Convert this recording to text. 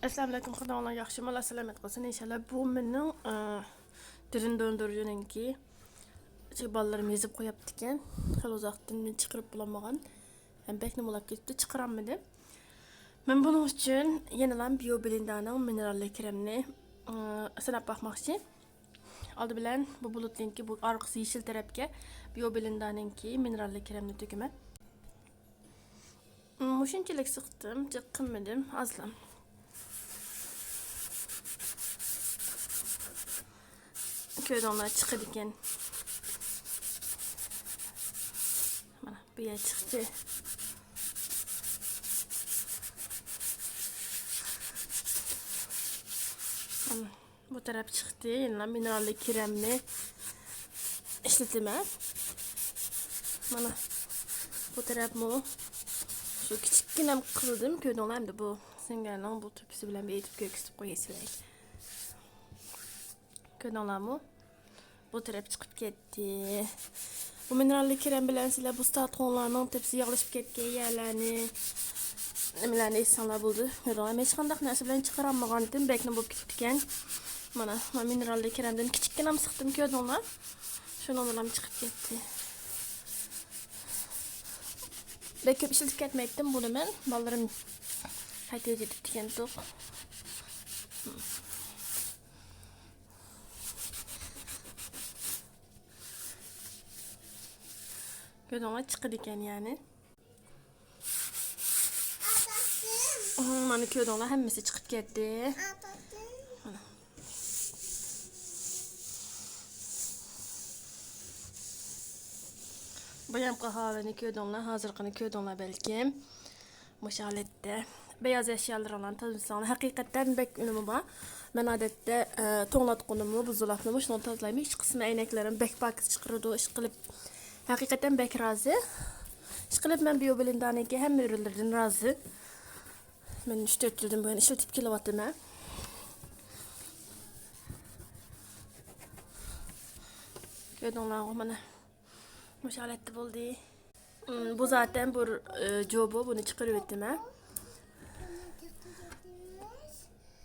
Assalamu alaykum xodimlar, yaxshi mala salomat qolsin inshaalloh. Bu mening dirin döndürücününki. Şey ballarım yazıp qo'yapti ekan. Hali uzoqdan men chiqarib bo'lmagan. Ham bekni bo'lib ketdi, chiqaramdim. Men buning uchun yenilan bio blendaning mineralli kremni sinab bakmoqchi. Oldi bilan bu bulutlinki bu orqasi yeşil tarafga bio blendaninki mineralli kremni to'kaman. Mushunchalik siqdim, jiqqinmadim, azlam. Köydanlar çıkıdı iken. Mana bu yer çıktı. Mana bu taraf çıktı. Yine mineralli kremli işletme. Mana bu taraf mı? Şu küçükken kıldım. Köydanlar hem de bu. Sengerden bu türküsü bilen bir eğitip göksüp koyasılayım. Köydanlar mı? Bu taraf çıkıp gitti. Bu mineralli krem bilen sizler bu statronlarının tepsi yağlaşıp ketken yerlerini nemelerine insanlar buldu. Ama hiç kandak neresi bilen çıkarammagan idim. Bekle bulup gittikken. Mana mineralli kremden küçükken am sıktım köydonlar. Şunu onlarım çıkıp gitti. Bekle bir şey tüketmektim bunu ben. Ballarım hayt edip tükendik. Köydonlar çıkıdı iken yani. Mana köydonlar hemmesi çıkıp gitti. Mana. Bayam kahveni köydonlar hazırqını köydonlar belki. Müşalette. Beyaz eşyalar olan tazminsanlar. Hakikaten bek ünümü var. Ben adette toğlatqınımı, buzdolabımı şunu tazlayayım. İç kısmı eyneklerim bek bakız çıkırdı. İş kılıp hakikaten bek razı. İş kılıp ben bio blendaniki hem ürünlerden razı. Ben 3-4 yıldan böyle işletip kilovatım ben. Köydonlar bana müşalette buldu. Bu zaten bu jobu bunu çıkarıp ettim ben.